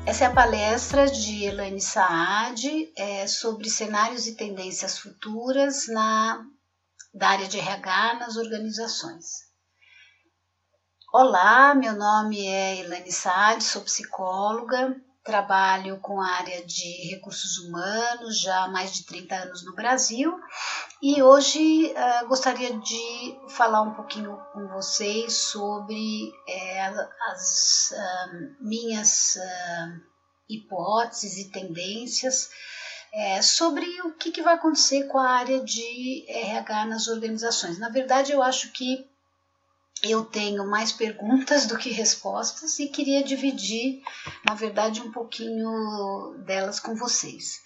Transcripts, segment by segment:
Essa é a palestra de Elaine Saad sobre cenários e tendências futuras da área de RH nas organizações. Olá, meu nome é Elaine Saad, sou psicóloga, trabalho com a área de recursos humanos já há mais de 30 anos no Brasil e hoje gostaria de falar um pouquinho com vocês sobre as minhas hipóteses e tendências sobre o que vai acontecer com a área de RH nas organizações. Na verdade, eu acho que eu tenho mais perguntas do que respostas e queria dividir, na verdade, um pouquinho delas com vocês.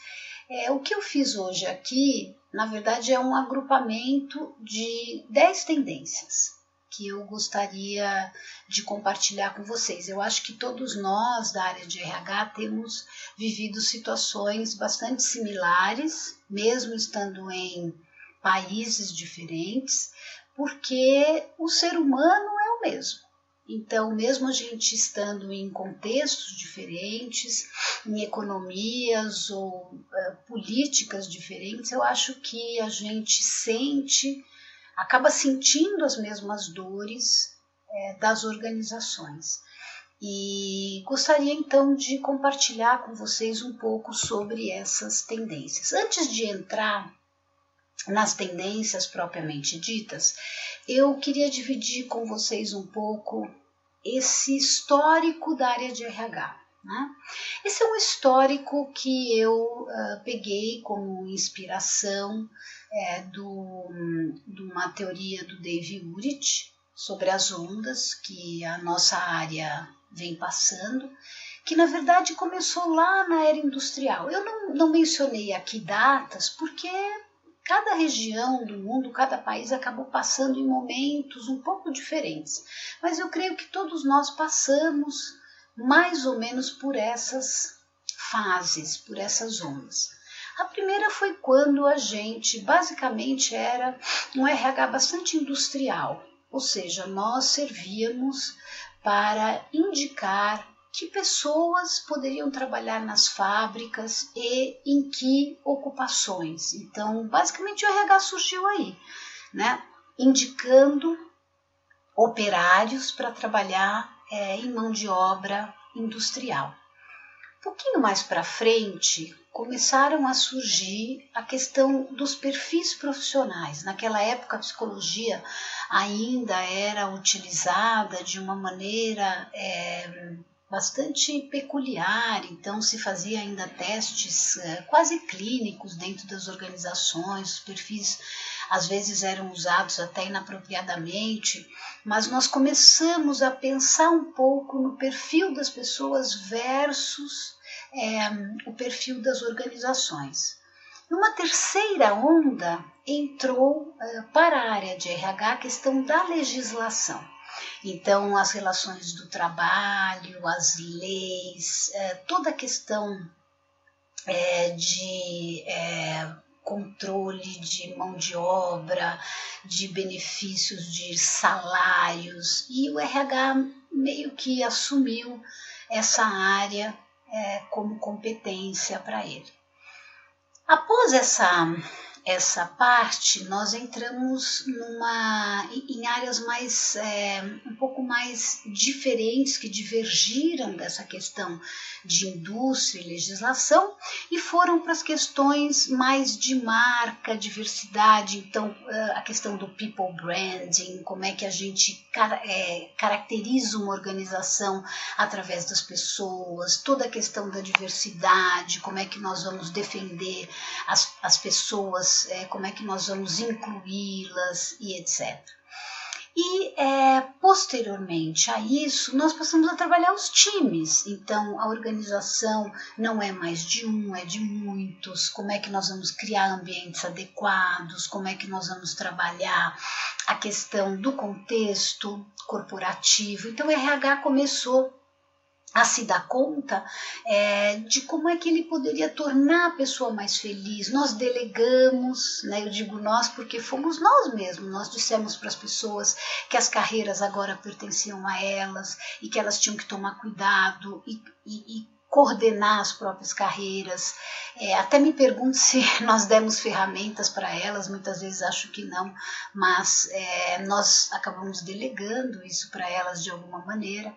O que eu fiz hoje aqui, na verdade, é um agrupamento de 10 tendências que eu gostaria de compartilhar com vocês. Eu acho que todos nós da área de RH temos vivido situações bastante similares, mesmo estando em países diferentes, porque o ser humano é o mesmo. Então, mesmo a gente estando em contextos diferentes, em economias ou políticas diferentes, eu acho que a gente acaba sentindo as mesmas dores das organizações. E gostaria então de compartilhar com vocês um pouco sobre essas tendências. Antes de entrar nas tendências propriamente ditas, eu queria dividir com vocês um pouco esse histórico da área de RH. Né? Esse é um histórico que eu peguei como inspiração de uma teoria do Dave Urich sobre as ondas que a nossa área vem passando, que na verdade começou lá na era industrial. Eu não mencionei aqui datas porque cada região do mundo, cada país acabou passando em momentos um pouco diferentes, mas eu creio que todos nós passamos mais ou menos por essas fases, por essas ondas. A primeira foi quando a gente basicamente era um RH bastante industrial, ou seja, nós servíamos para indicar que pessoas poderiam trabalhar nas fábricas e em que ocupações. Então, basicamente o RH surgiu aí, né? Indicando operários para trabalhar em mão de obra industrial. Um pouquinho mais para frente, começaram a surgir a questão dos perfis profissionais. Naquela época, a psicologia ainda era utilizada de uma maneira bastante peculiar, então se fazia ainda testes quase clínicos dentro das organizações, os perfis às vezes eram usados até inapropriadamente, mas nós começamos a pensar um pouco no perfil das pessoas versus o perfil das organizações. Numa terceira onda, entrou para a área de RH a questão da legislação. Então, as relações do trabalho, as leis, toda a questão de controle de mão de obra, de benefícios de salários, e o RH meio que assumiu essa área como competência para ele. Após essa parte, nós entramos em áreas um pouco mais diferentes, que divergiram dessa questão de indústria e legislação e foram para as questões mais de marca, diversidade, então a questão do people branding, como é que a gente caracteriza uma organização através das pessoas, toda a questão da diversidade, como é que nós vamos defender as pessoas, como é que nós vamos incluí-las e etc. E posteriormente a isso, nós passamos a trabalhar os times. Então, a organização não é mais de um, é de muitos. Como é que nós vamos criar ambientes adequados? Como é que nós vamos trabalhar a questão do contexto corporativo? Então, o RH começou a se dar conta de como é que ele poderia tornar a pessoa mais feliz. Nós delegamos, né? Eu digo nós porque fomos nós mesmos, nós dissemos para as pessoas que as carreiras agora pertenciam a elas e que elas tinham que tomar cuidado e coordenar as próprias carreiras. Até me pergunto se nós demos ferramentas para elas, muitas vezes acho que não, mas nós acabamos delegando isso para elas de alguma maneira.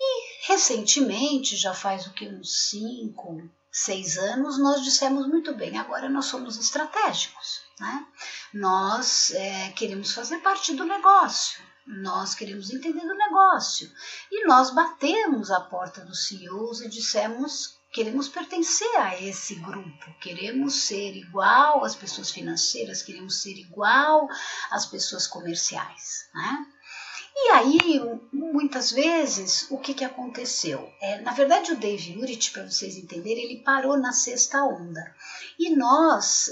E recentemente, já faz uns 5, 6 anos, nós dissemos muito bem, agora nós somos estratégicos, né? Nós queremos fazer parte do negócio, nós queremos entender do negócio. E nós batemos a porta dos CEOs e dissemos, queremos pertencer a esse grupo, queremos ser igual às pessoas financeiras, queremos ser igual às pessoas comerciais, né? E aí, muitas vezes, o que aconteceu? Na verdade, o Dave Urich, para vocês entenderem, ele parou na 6ª onda. E nós,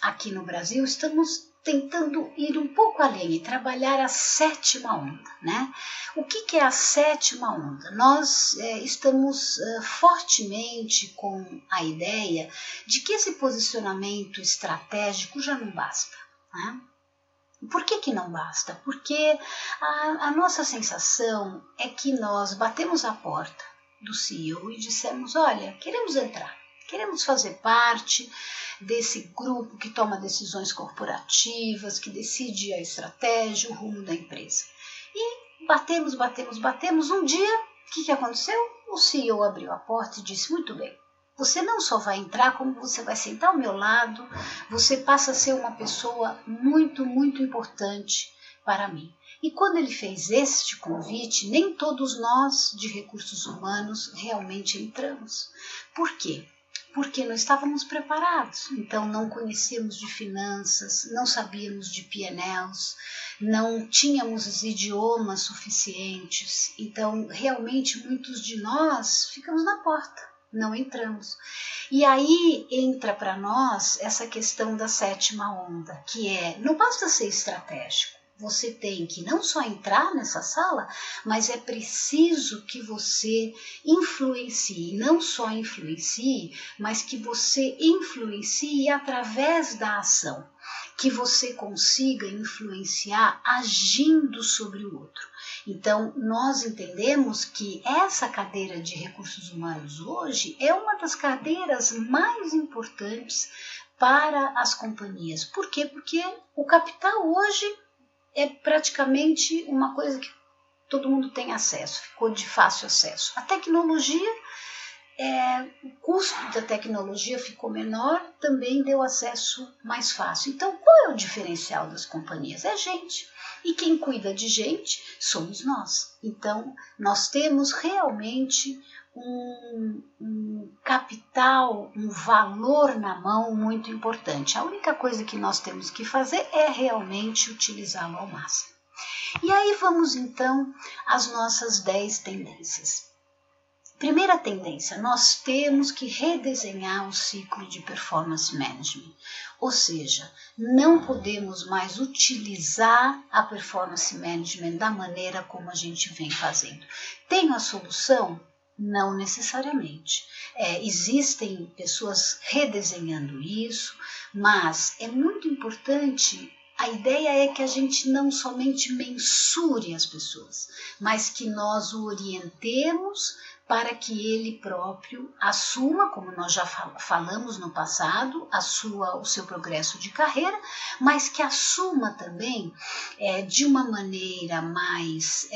aqui no Brasil, estamos tentando ir um pouco além e trabalhar a 7ª onda, né? O que é a 7ª onda? Nós estamos fortemente com a ideia de que esse posicionamento estratégico já não basta, né? Por que não basta? Porque a nossa sensação é que nós batemos a porta do CEO e dissemos, olha, queremos entrar, queremos fazer parte desse grupo que toma decisões corporativas, que decide a estratégia, o rumo da empresa. E batemos. Um dia, o que aconteceu? O CEO abriu a porta e disse, muito bem, você não só vai entrar, como você vai sentar ao meu lado, você passa a ser uma pessoa muito, muito importante para mim. E quando ele fez este convite, nem todos nós de recursos humanos realmente entramos. Por quê? Porque não estávamos preparados, então não conhecíamos de finanças, não sabíamos de P&Ls, não tínhamos os idiomas suficientes, então realmente muitos de nós ficamos na porta. Não entramos. E aí entra para nós essa questão da 7ª onda, que não basta ser estratégico, você tem que não só entrar nessa sala, mas é preciso que você influencie, não só influencie, mas que você influencie através da ação, que você consiga influenciar agindo sobre o outro. Então, nós entendemos que essa cadeira de recursos humanos hoje é uma das cadeiras mais importantes para as companhias. Por quê? Porque o capital hoje é praticamente uma coisa que todo mundo tem acesso, ficou de fácil acesso. A tecnologia, o custo da tecnologia ficou menor, também deu acesso mais fácil. Então, qual é o diferencial das companhias? É gente. E quem cuida de gente somos nós. Então, nós temos realmente um capital, um valor na mão muito importante. A única coisa que nós temos que fazer é realmente utilizá-lo ao máximo. E aí vamos então às nossas 10 tendências. Primeira tendência, nós temos que redesenhar o ciclo de performance management, ou seja, não podemos mais utilizar a performance management da maneira como a gente vem fazendo. Tem a solução? Não necessariamente. Existem pessoas redesenhando isso, mas é muito importante. A ideia é que a gente não somente mensure as pessoas, mas que nós o orientemos para que ele próprio assuma, como nós já falamos no passado, o seu progresso de carreira, mas que assuma também de uma maneira mais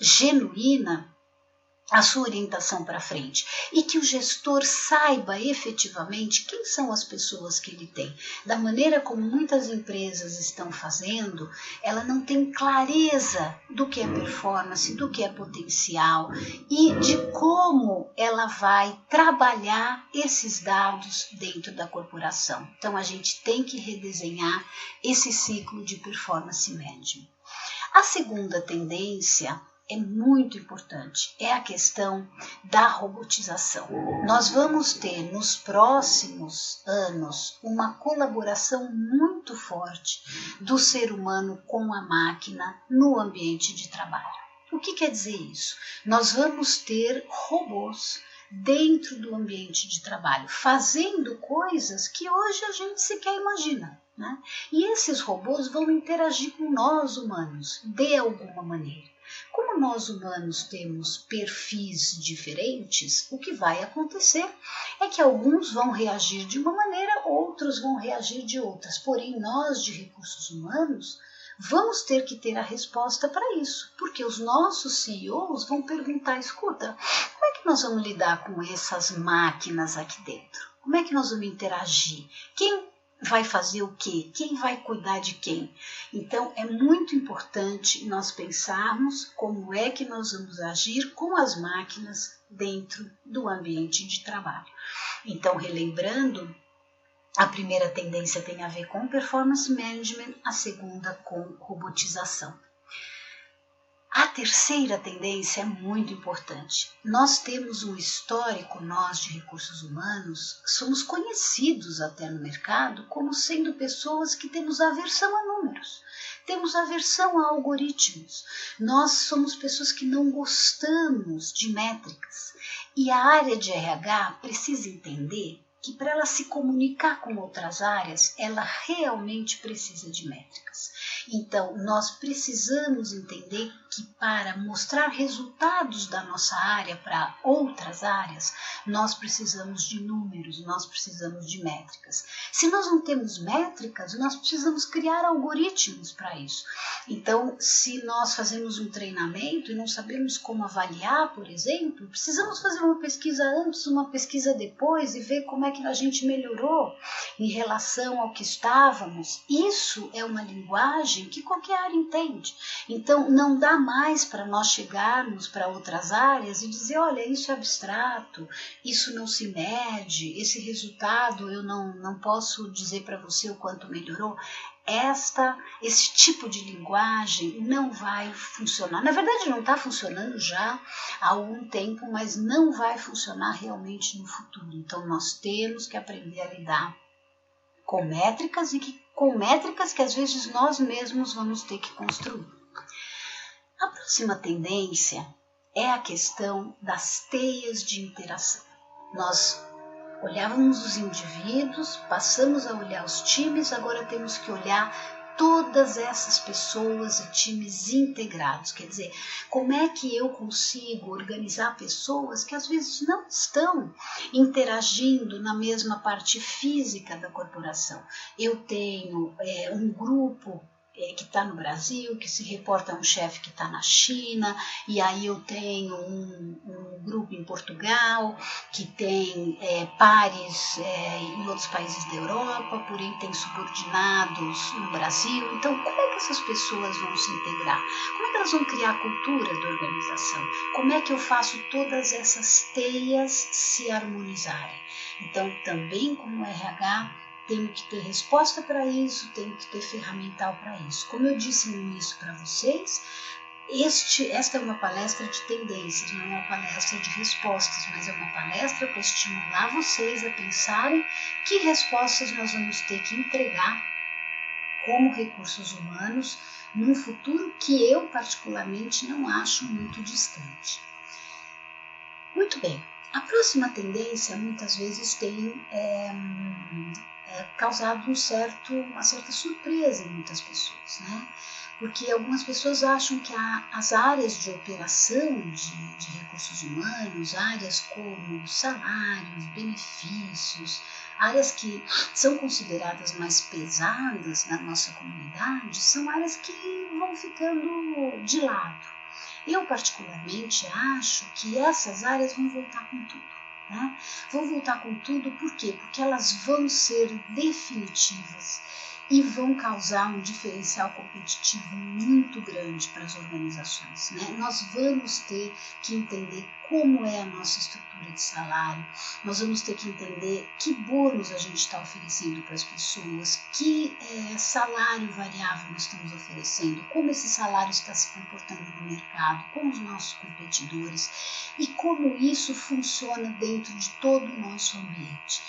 genuína a sua orientação para frente e que o gestor saiba efetivamente quem são as pessoas que ele tem. Da maneira como muitas empresas estão fazendo, ela não tem clareza do que é performance, do que é potencial e de como ela vai trabalhar esses dados dentro da corporação. Então a gente tem que redesenhar esse ciclo de performance management. A segunda tendência é muito importante, é a questão da robotização. Nós vamos ter nos próximos anos uma colaboração muito forte do ser humano com a máquina no ambiente de trabalho. O que quer dizer isso? Nós vamos ter robôs dentro do ambiente de trabalho, fazendo coisas que hoje a gente sequer imagina, né? E esses robôs vão interagir com nós humanos, de alguma maneira. Como nós humanos temos perfis diferentes, o que vai acontecer é que alguns vão reagir de uma maneira, outros vão reagir de outras. Porém, nós de recursos humanos vamos ter que ter a resposta para isso, porque os nossos CEOs vão perguntar, escuta, como é que nós vamos lidar com essas máquinas aqui dentro? Como é que nós vamos interagir? Quem vai fazer o quê? Quem vai cuidar de quem? Então, é muito importante nós pensarmos como é que nós vamos agir com as máquinas dentro do ambiente de trabalho. Então, relembrando, a primeira tendência tem a ver com performance management, a segunda com robotização. A terceira tendência é muito importante. Nós temos um histórico, nós de recursos humanos, somos conhecidos até no mercado como sendo pessoas que temos aversão a números, temos aversão a algoritmos. Nós somos pessoas que não gostamos de métricas. E a área de RH precisa entender que para ela se comunicar com outras áreas, ela realmente precisa de métricas. Então, nós precisamos entender que para mostrar resultados da nossa área para outras áreas, nós precisamos de números, nós precisamos de métricas. Se nós não temos métricas, nós precisamos criar algoritmos para isso. Então, se nós fazemos um treinamento e não sabemos como avaliar, por exemplo, precisamos fazer uma pesquisa antes, uma pesquisa depois e ver como é que a gente melhorou em relação ao que estávamos. Isso é uma linguagem que qualquer área entende. Então, não dá mais para nós chegarmos para outras áreas e dizer, olha, isso é abstrato, isso não se mede, esse resultado eu não posso dizer para você o quanto melhorou. Esse tipo de linguagem não vai funcionar. Na verdade, não está funcionando já há algum tempo, mas não vai funcionar realmente no futuro. Então, nós temos que aprender a lidar com métricas com métricas que às vezes nós mesmos vamos ter que construir. A próxima tendência é a questão das teias de interação. Nós olhávamos os indivíduos, passamos a olhar os times, agora temos que olhar todas essas pessoas e times integrados. Quer dizer, como é que eu consigo organizar pessoas que às vezes não estão interagindo na mesma parte física da corporação? Eu tenho um grupo que está no Brasil, que se reporta a um chefe que está na China, e aí eu tenho um grupo em Portugal, que tem pares em outros países da Europa, porém tem subordinados no Brasil. Então, como é que essas pessoas vão se integrar? Como é que elas vão criar a cultura da organização? Como é que eu faço todas essas teias se harmonizarem? Então, também como RH, tenho que ter resposta para isso, tenho que ter ferramental para isso. Como eu disse no início para vocês, esta é uma palestra de tendências, não é uma palestra de respostas, mas é uma palestra para estimular vocês a pensarem que respostas nós vamos ter que entregar como recursos humanos num futuro que eu particularmente não acho muito distante. Muito bem, a próxima tendência muitas vezes tem causado uma certa surpresa em muitas pessoas, né? Porque algumas pessoas acham que as áreas de operação de recursos humanos, áreas como salários, benefícios, áreas que são consideradas mais pesadas na nossa comunidade, são áreas que vão ficando de lado. Eu particularmente acho que essas áreas vão voltar com tudo. Né? Vão voltar com tudo, por quê? Porque elas vão ser definitivas e vão causar um diferencial competitivo muito grande para as organizações. Né? Nós vamos ter que entender como é a nossa estrutura de salário, nós vamos ter que entender que bônus a gente está oferecendo para as pessoas, que salário variável nós estamos oferecendo, como esse salário está se comportando no mercado, com os nossos competidores e como isso funciona dentro de todo o nosso ambiente.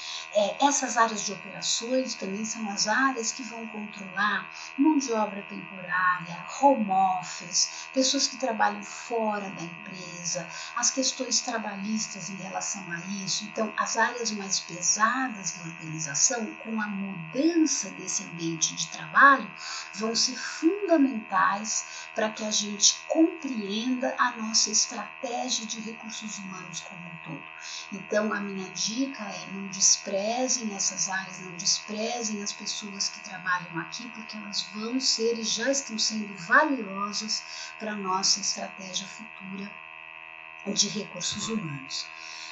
Essas áreas de operações também são as áreas que vão controlar mão de obra temporária, home office, pessoas que trabalham fora da empresa, as questões trabalhistas e relação a isso. Então, as áreas mais pesadas da organização, com a mudança desse ambiente de trabalho, vão ser fundamentais para que a gente compreenda a nossa estratégia de recursos humanos como um todo. Então, a minha dica é: não desprezem essas áreas, não desprezem as pessoas que trabalham aqui, porque elas vão ser e já estão sendo valiosas para a nossa estratégia futura de recursos humanos.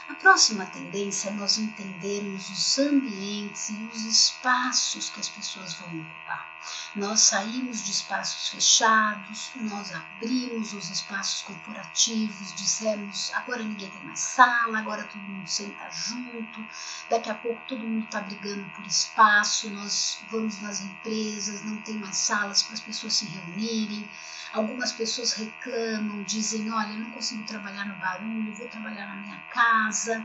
A próxima tendência é nós entendermos os ambientes e os espaços que as pessoas vão ocupar. Nós saímos de espaços fechados, nós abrimos os espaços corporativos, dissemos: agora ninguém tem mais sala, agora todo mundo senta junto, daqui a pouco todo mundo está brigando por espaço, nós vamos nas empresas, não tem mais salas para as pessoas se reunirem. Algumas pessoas reclamam, dizem: olha, eu não consigo trabalhar no barulho, vou trabalhar na minha casa.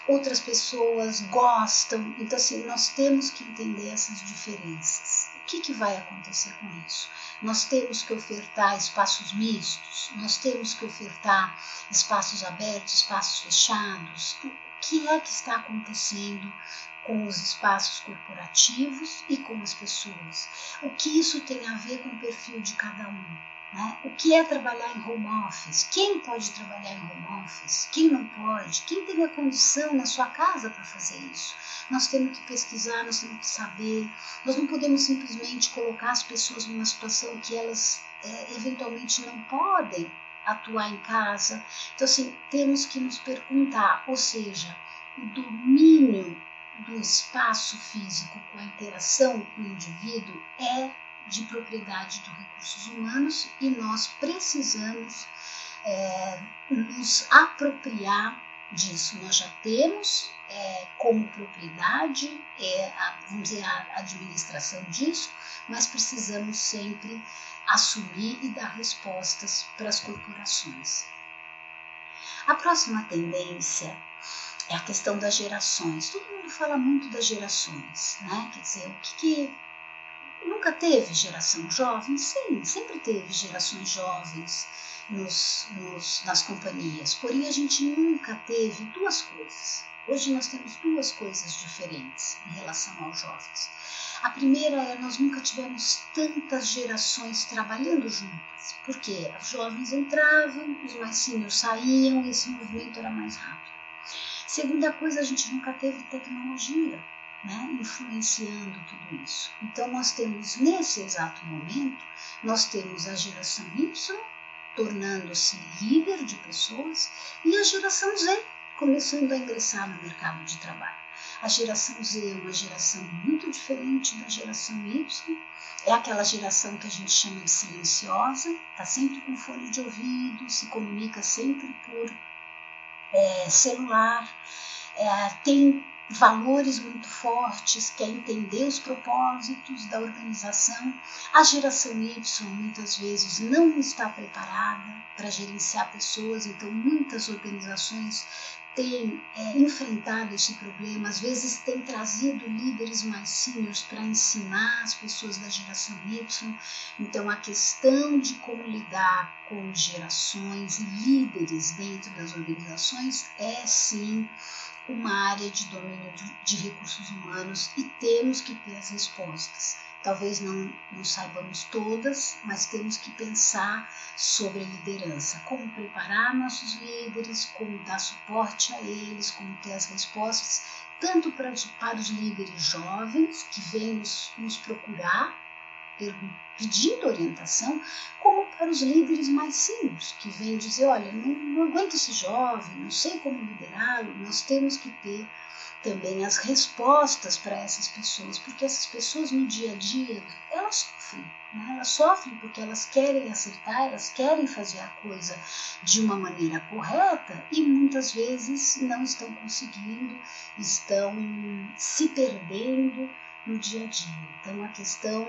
Outras pessoas gostam. Então, assim, nós temos que entender essas diferenças. O que vai acontecer com isso? Nós temos que ofertar espaços mistos, nós temos que ofertar espaços abertos, espaços fechados. O que é que está acontecendo com os espaços corporativos e com as pessoas? O que isso tem a ver com o perfil de cada um? O que é trabalhar em home office? Quem pode trabalhar em home office? Quem não pode? Quem tem a condição na sua casa para fazer isso? Nós temos que pesquisar, nós temos que saber. Nós não podemos simplesmente colocar as pessoas numa situação que elas eventualmente não podem atuar em casa. Então, assim, temos que nos perguntar, ou seja, o domínio do espaço físico com a interação com o indivíduo é de propriedade dos recursos humanos e nós precisamos nos apropriar disso. Nós já temos como propriedade, vamos dizer, a administração disso, mas precisamos sempre assumir e dar respostas para as corporações. A próxima tendência é a questão das gerações. Todo mundo fala muito das gerações, né? Quer dizer, o que nunca teve geração jovem? Sim, sempre teve gerações jovens nas companhias, porém a gente nunca teve duas coisas. Hoje nós temos duas coisas diferentes em relação aos jovens. A primeira é: nós nunca tivemos tantas gerações trabalhando juntas, porque os jovens entravam, os mais seniors saíam e esse movimento era mais rápido. Segunda coisa, a gente nunca teve tecnologia, influenciando tudo isso. Então nós temos, nesse exato momento, nós temos a geração Y tornando-se líder de pessoas e a geração Z começando a ingressar no mercado de trabalho. A geração Z é uma geração muito diferente da geração Y, é aquela geração que a gente chama de silenciosa, está sempre com fone de ouvido, se comunica sempre por celular, tem valores muito fortes, quer entender os propósitos da organização. A geração Y muitas vezes não está preparada para gerenciar pessoas, então muitas organizações têm enfrentado esse problema, às vezes têm trazido líderes mais seniors para ensinar as pessoas da geração Y. Então a questão de como lidar com gerações e líderes dentro das organizações é sim uma área de domínio de recursos humanos e temos que ter as respostas. Talvez não saibamos todas, mas temos que pensar sobre a liderança, como preparar nossos líderes, como dar suporte a eles, como ter as respostas, tanto para os líderes jovens que vêm nos procurar pedindo orientação, como para os líderes mais seniors, que vêm dizer: olha, não aguento esse jovem, não sei como liderá-lo. Nós temos que ter também as respostas para essas pessoas, porque essas pessoas no dia a dia, elas sofrem, elas sofrem porque elas querem acertar, elas querem fazer a coisa de uma maneira correta e muitas vezes não estão conseguindo, estão se perdendo no dia a dia. Então a questão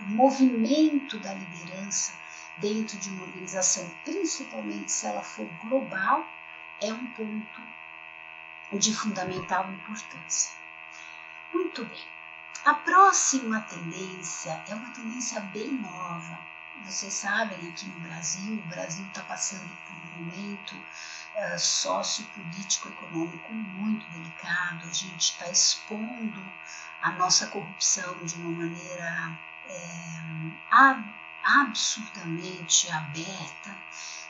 do movimento da liderança dentro de uma organização, principalmente se ela for global, é um ponto de fundamental importância. Muito bem. A próxima tendência é uma tendência bem nova vocês sabem, aqui no Brasil, o Brasil está passando por um momento sociopolítico, econômico muito delicado. A gente está expondo a nossa corrupção de uma maneira absurdamente aberta.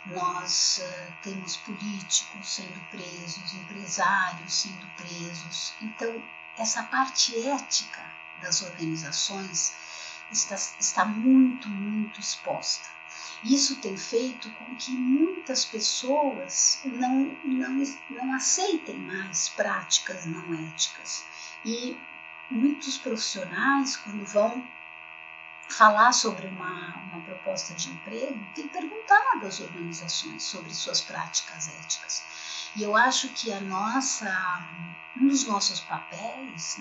Nós temos políticos sendo presos, empresários sendo presos. Então, essa parte ética das organizações está muito, muito exposta. Isso tem feito com que muitas pessoas não aceitem mais práticas não éticas. E muitos profissionais, quando vão falar sobre uma proposta de emprego, têm perguntado às organizações sobre suas práticas éticas. E eu acho que um dos nossos papéis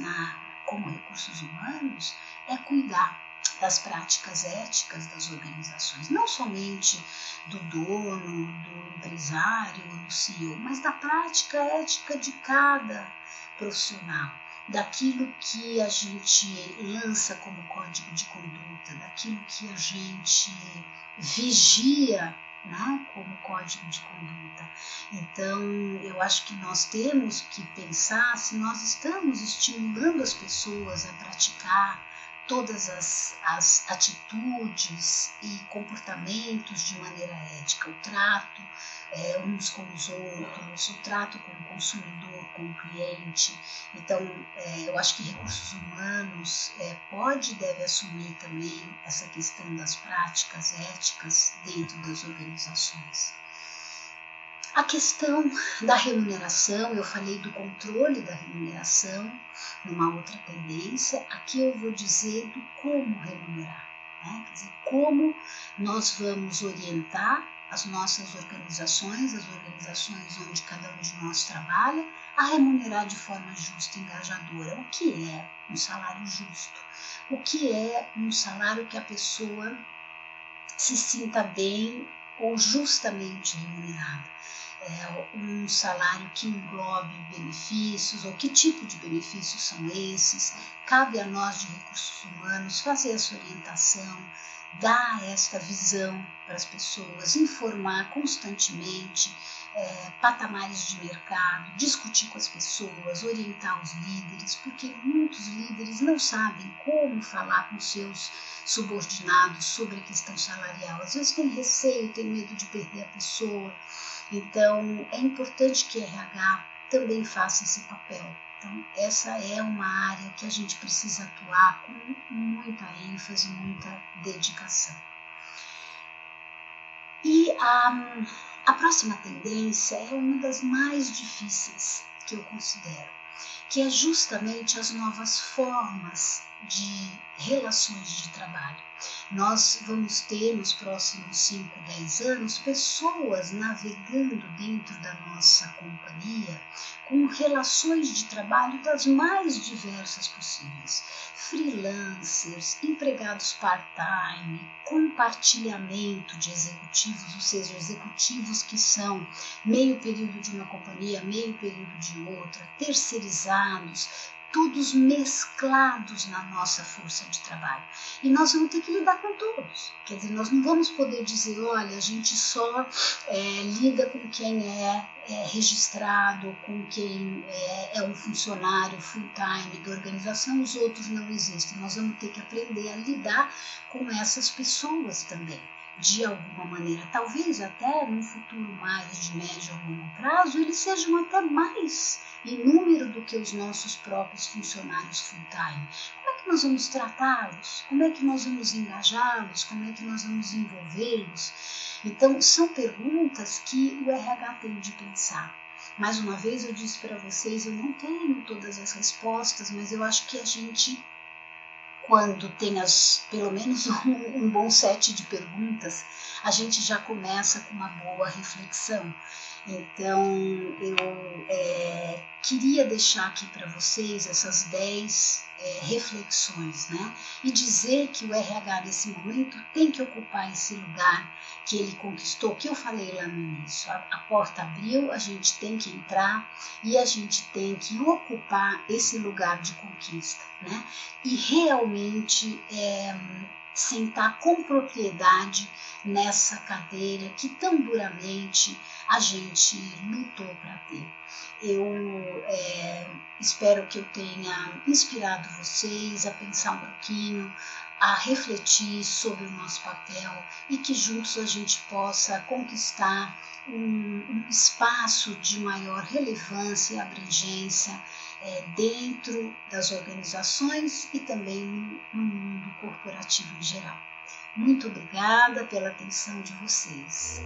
como recursos humanos é cuidar das práticas éticas das organizações, não somente do dono, do empresário, do CEO, mas da prática ética de cada profissional, daquilo que a gente lança como código de conduta, daquilo que a gente vigia, né, como código de conduta. Então, eu acho que nós temos que pensar se nós estamos estimulando as pessoas a praticar todas as atitudes e comportamentos de maneira ética, o trato uns com os outros, o trato com o consumidor, com o cliente. Então, eu acho que recursos humanos pode e deve assumir também essa questão das práticas éticas dentro das organizações. A questão da remuneração, eu falei do controle da remuneração numa outra tendência, aqui eu vou dizer do como remunerar, né? Quer dizer, como nós vamos orientar as nossas organizações, as organizações onde cada um de nós trabalha, a remunerar de forma justa e engajadora. O que é um salário justo? O que é um salário que a pessoa se sinta bem ou justamente remunerada? Um salário que englobe benefícios, ou que tipo de benefícios são esses? Cabe a nós de recursos humanos fazer essa orientação, dar esta visão para as pessoas, informar constantemente patamares de mercado, discutir com as pessoas, orientar os líderes, porque muitos líderes não sabem como falar com seus subordinados sobre a questão salarial. Às vezes tem receio, tem medo de perder a pessoa. Então, é importante que a RH também faça esse papel. Então, essa é uma área que a gente precisa atuar com muita ênfase, muita dedicação. E a próxima tendência é uma das mais difíceis que eu considero, que é justamente as novas formas de relações de trabalho. Nós vamos ter nos próximos 5, 10 anos pessoas navegando dentro da nossa companhia com relações de trabalho das mais diversas possíveis. Freelancers, empregados part-time, compartilhamento de executivos, ou seja, executivos que são meio período de uma companhia, meio período de outra, terceirizados, todos mesclados na nossa força de trabalho. E nós vamos ter que lidar com todos. Quer dizer, nós não vamos poder dizer, olha, a gente só lida com quem é registrado, com quem é um funcionário full-time da organização, os outros não existem. Nós vamos ter que aprender a lidar com essas pessoas também, de alguma maneira. Talvez até num futuro mais de médio a longo prazo, eles sejam até mais em número do que os nossos próprios funcionários full-time. Como é que nós vamos tratá-los? Como é que nós vamos engajá-los? Como é que nós vamos envolvê-los? Então, são perguntas que o RH tem de pensar. Mais uma vez, eu disse para vocês, eu não tenho todas as respostas, mas eu acho que a gente, quando tem pelo menos um bom set de perguntas, a gente já começa com uma boa reflexão. Então, eu queria deixar aqui para vocês essas 10 reflexões, né? E dizer que o RH nesse momento tem que ocupar esse lugar que ele conquistou, que eu falei lá no início. A porta abriu, a gente tem que entrar e a gente tem que ocupar esse lugar de conquista, né? E realmente sentar com propriedade nessa cadeira que tão duramente a gente lutou para ter. Eu espero que eu tenha inspirado vocês a pensar um pouquinho, a refletir sobre o nosso papel e que juntos a gente possa conquistar um espaço de maior relevância e abrangência dentro das organizações e também no mundo corporativo em geral. Muito obrigada pela atenção de vocês.